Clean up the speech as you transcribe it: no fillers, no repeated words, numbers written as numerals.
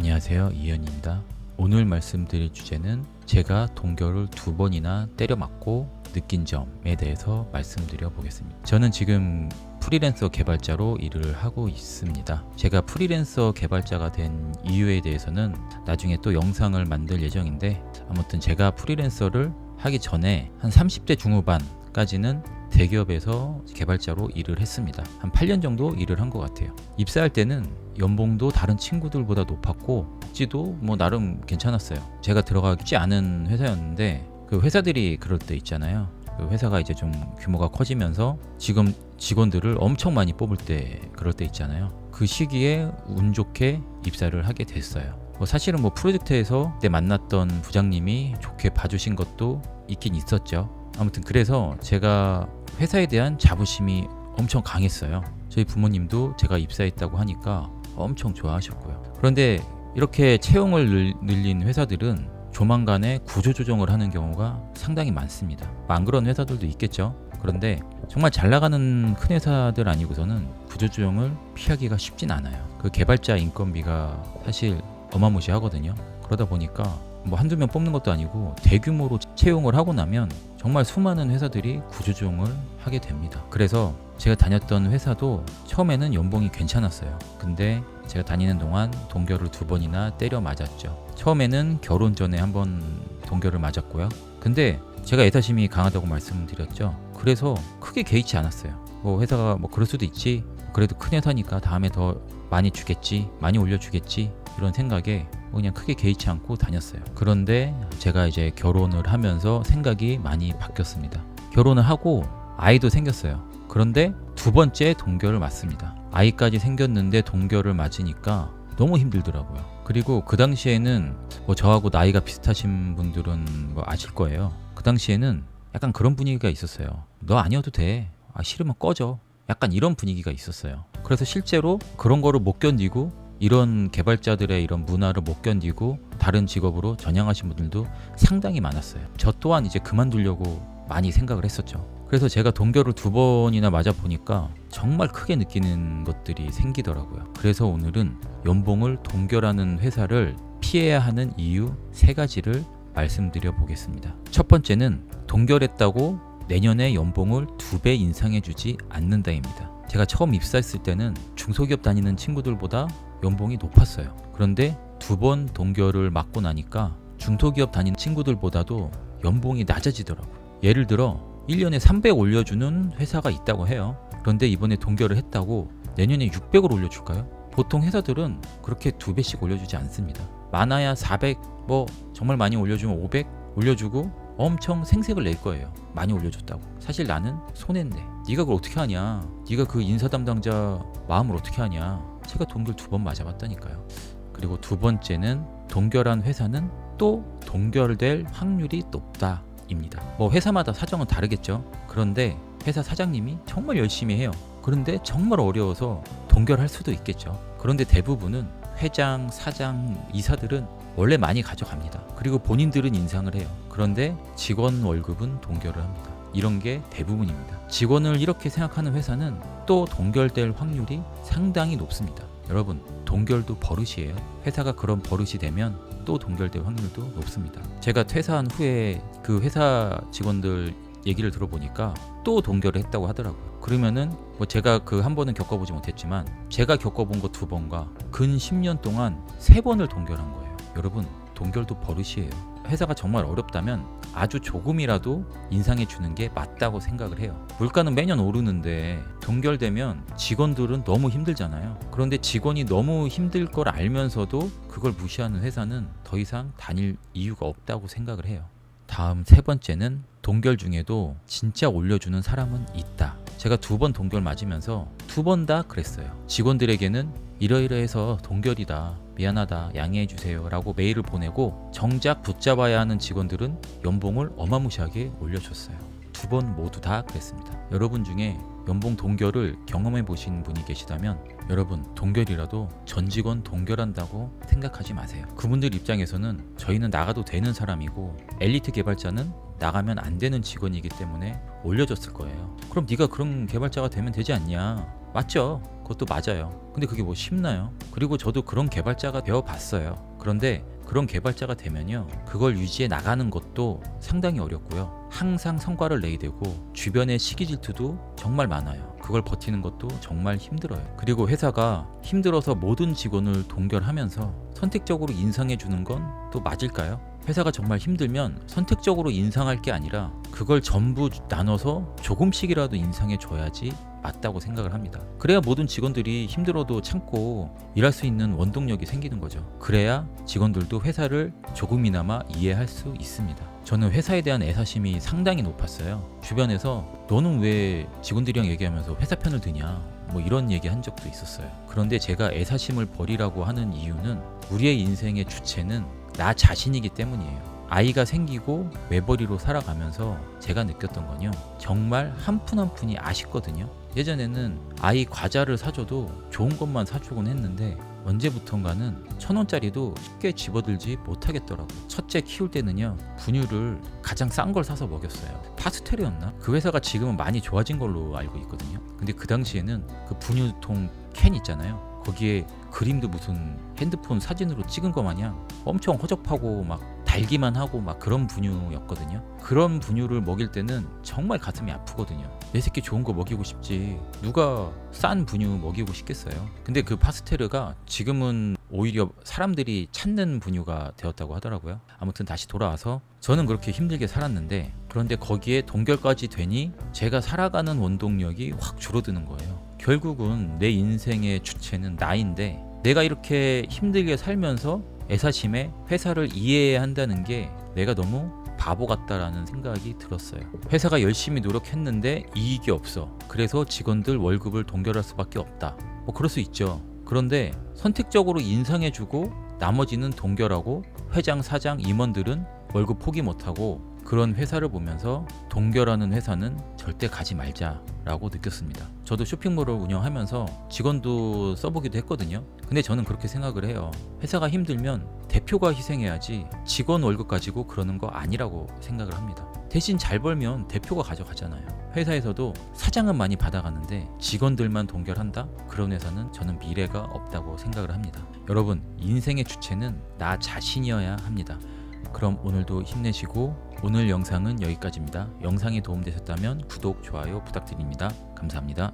안녕하세요, 이현입니다. 오늘 말씀드릴 주제는 제가 동결을 2번이나 때려 맞고 느낀 점에 대해서 말씀드려 보겠습니다. 저는 지금 프리랜서 개발자로 일을 하고 있습니다. 제가 프리랜서 개발자가 된 이유에 대해서는 나중에 또 영상을 만들 예정인데, 아무튼 제가 프리랜서를 하기 전에 한 30대 중후반까지는 대기업에서 개발자로 일을 했습니다. 한 8년 정도 일을 한 것 같아요. 입사할 때는 연봉도 다른 친구들보다 높았고 복지도 나름 괜찮았어요. 제가 들어가지 않은 회사였는데 그 회사들이 그럴 때 있잖아요. 그 회사가 이제 좀 규모가 커지면서 지금 직원들을 엄청 많이 뽑을 때, 그럴 때 있잖아요. 그 시기에 운 좋게 입사를 하게 됐어요. 사실은 프로젝트에서 그때 만났던 부장님이 좋게 봐주신 것도 있긴 있었죠. 아무튼 그래서 제가 회사에 대한 자부심이 엄청 강했어요. 저희 부모님도 제가 입사했다고 하니까 엄청 좋아하셨고요. 그런데 이렇게 채용을 늘린 회사들은 조만간에 구조조정을 하는 경우가 상당히 많습니다. 안 그런 회사들도 있겠죠. 그런데 정말 잘 나가는 큰 회사들 아니고서는 구조조정을 피하기가 쉽진 않아요. 그 개발자 인건비가 사실 어마무시하거든요. 그러다 보니까 한두 명 뽑는 것도 아니고 대규모로 채용을 하고 나면 정말 수많은 회사들이 구조조정을 하게 됩니다. 그래서 제가 다녔던 회사도 처음에는 연봉이 괜찮았어요. 근데 제가 다니는 동안 동결을 2번이나 때려 맞았죠. 처음에는 결혼 전에 한번 동결을 맞았고요. 근데 제가 애사심이 강하다고 말씀드렸죠. 그래서 크게 개의치 않았어요. 회사가 그럴 수도 있지, 그래도 큰 회사니까 다음에 더 많이 주겠지, 많이 올려주겠지, 이런 생각에 그냥 크게 개의치 않고 다녔어요. 그런데 제가 이제 결혼을 하면서 생각이 많이 바뀌었습니다. 결혼을 하고 아이도 생겼어요. 그런데 2번째 동결을 맞습니다. 아이까지 생겼는데 동결을 맞으니까 너무 힘들더라고요. 그리고 그 당시에는 저하고 나이가 비슷하신 분들은 아실 거예요. 그 당시에는 약간 그런 분위기가 있었어요. 너 아니어도 돼. 싫으면 꺼져. 약간 이런 분위기가 있었어요. 그래서 실제로 그런 거를 못 견디고, 이런 개발자들의 이런 문화를 못 견디고 다른 직업으로 전향하신 분들도 상당히 많았어요. 저 또한 이제 그만두려고 많이 생각을 했었죠. 그래서 제가 동결을 2번이나 맞아 보니까 정말 크게 느끼는 것들이 생기더라고요. 그래서 오늘은 연봉을 동결하는 회사를 피해야 하는 이유 3가지를 말씀드려 보겠습니다. 첫 번째는 동결했다고 내년에 연봉을 2배 인상해주지 않는다입니다. 제가 처음 입사했을 때는 중소기업 다니는 친구들보다 연봉이 높았어요. 그런데 2번 동결을 맞고 나니까 중소기업 다니는 친구들보다도 연봉이 낮아지더라고요. 예를 들어 1년에 300 올려주는 회사가 있다고 해요. 그런데 이번에 동결을 했다고 내년에 600을 올려줄까요? 보통 회사들은 그렇게 2배씩 올려주지 않습니다. 많아야 400, 정말 많이 올려주면 500 올려주고 엄청 생색을 낼 거예요. 많이 올려줬다고. 사실 나는 손해인데 네가 그걸 어떻게 하냐, 네가 그 인사 담당자 마음을 어떻게 하냐. 제가 동결 2번 맞아봤다니까요. 그리고 2번째는 동결한 회사는 또 동결될 확률이 높다 입니다. 회사마다 사정은 다르겠죠. 그런데 회사 사장님이 정말 열심히 해요. 그런데 정말 어려워서 동결할 수도 있겠죠. 그런데 대부분은 회장, 사장, 이사들은 원래 많이 가져갑니다. 그리고 본인들은 인상을 해요. 그런데 직원 월급은 동결을 합니다. 이런 게 대부분입니다. 직원을 이렇게 생각하는 회사는 또 동결될 확률이 상당히 높습니다. 여러분, 동결도 버릇이에요. 회사가 그런 버릇이 되면 또 동결될 확률도 높습니다. 제가 퇴사한 후에 그 회사 직원들 얘기를 들어보니까 또 동결을 했다고 하더라고요. 그러면은 제가 그 한 번은 겪어보지 못했지만 제가 겪어본 거 2번과 근 10년 동안 3번을 동결한 거예요. 여러분, 동결도 버릇이에요. 회사가 정말 어렵다면 아주 조금이라도 인상해 주는 게 맞다고 생각을 해요. 물가는 매년 오르는데 동결되면 직원들은 너무 힘들잖아요. 그런데 직원이 너무 힘들 걸 알면서도 그걸 무시하는 회사는 더 이상 다닐 이유가 없다고 생각을 해요. 다음 3번째는 동결 중에도 진짜 올려주는 사람은 있다. 제가 2번 동결 맞으면서 2번 다 그랬어요. 직원들에게는 이러이러해서 동결이다, 미안하다, 양해해주세요 라고 메일을 보내고 정작 붙잡아야 하는 직원들은 연봉을 어마무시하게 올려줬어요. 2번 모두 다 그랬습니다. 여러분 중에 연봉 동결을 경험해 보신 분이 계시다면 여러분, 동결이라도 전 직원 동결한다고 생각하지 마세요. 그분들 입장에서는 저희는 나가도 되는 사람이고 엘리트 개발자는 나가면 안 되는 직원이기 때문에 올려줬을 거예요. 그럼 네가 그런 개발자가 되면 되지 않냐, 맞죠. 그것도 맞아요. 근데 그게 뭐 쉽나요? 그리고 저도 그런 개발자가 되어봤어요. 그런데 그런 개발자가 되면요, 그걸 유지해 나가는 것도 상당히 어렵고요. 항상 성과를 내야 되고 주변의 시기 질투도 정말 많아요. 그걸 버티는 것도 정말 힘들어요. 그리고 회사가 힘들어서 모든 직원을 동결하면서 선택적으로 인상해 주는 건 또 맞을까요? 회사가 정말 힘들면 선택적으로 인상할 게 아니라 그걸 전부 나눠서 조금씩이라도 인상해 줘야지 맞다고 생각을 합니다. 그래야 모든 직원들이 힘들어도 참고 일할 수 있는 원동력이 생기는 거죠. 그래야 직원들도 회사를 조금이나마 이해할 수 있습니다. 저는 회사에 대한 애사심이 상당히 높았어요. 주변에서 너는 왜 직원들이랑 얘기하면서 회사 편을 드냐, 뭐 이런 얘기 한 적도 있었어요. 그런데 제가 애사심을 버리라고 하는 이유는 우리의 인생의 주체는 나 자신이기 때문이에요. 아이가 생기고 외벌이로 살아가면서 제가 느꼈던 건요, 정말 한 푼 한 푼이 아쉽거든요. 예전에는 아이 과자를 사줘도 좋은 것만 사주곤 했는데 언제부턴가는 1,000원짜리도 쉽게 집어들지 못하겠더라고요. 첫째 키울 때는요, 분유를 가장 싼 걸 사서 먹였어요. 파스텔이었나? 그 회사가 지금은 많이 좋아진 걸로 알고 있거든요. 근데 그 당시에는 그 분유통 캔 있잖아요, 거기에 그림도 무슨 핸드폰 사진으로 찍은 거 마냥 엄청 허접하고 막 달기만 하고 막 그런 분유였거든요. 그런 분유를 먹일 때는 정말 가슴이 아프거든요. 내 새끼 좋은 거 먹이고 싶지 누가 싼 분유 먹이고 싶겠어요. 근데 그 파스테르가 지금은 오히려 사람들이 찾는 분유가 되었다고 하더라고요. 아무튼 다시 돌아와서 저는 그렇게 힘들게 살았는데, 그런데 거기에 동결까지 되니 제가 살아가는 원동력이 확 줄어드는 거예요. 결국은 내 인생의 주체는 나인데 내가 이렇게 힘들게 살면서 애사심에 회사를 이해해야 한다는 게 내가 너무 바보 같다라는 생각이 들었어요. 회사가 열심히 노력했는데 이익이 없어. 그래서 직원들 월급을 동결할 수밖에 없다. 뭐 그럴 수 있죠. 그런데 선택적으로 인상해주고 나머지는 동결하고 회장, 사장, 임원들은 월급 포기 못하고 그런 회사를 보면서 동결하는 회사는 절대 가지 말자라고 느꼈습니다. 저도 쇼핑몰을 운영하면서 직원도 써보기도 했거든요. 근데 저는 그렇게 생각을 해요. 회사가 힘들면 대표가 희생해야지 직원 월급 가지고 그러는 거 아니라고 생각을 합니다. 대신 잘 벌면 대표가 가져가잖아요. 회사에서도 사장은 많이 받아가는데 직원들만 동결한다? 그런 회사는 저는 미래가 없다고 생각을 합니다. 여러분, 인생의 주체는 나 자신이어야 합니다. 그럼 오늘도 힘내시고, 오늘 영상은 여기까지입니다. 영상이 도움되셨다면 구독, 좋아요 부탁드립니다. 감사합니다.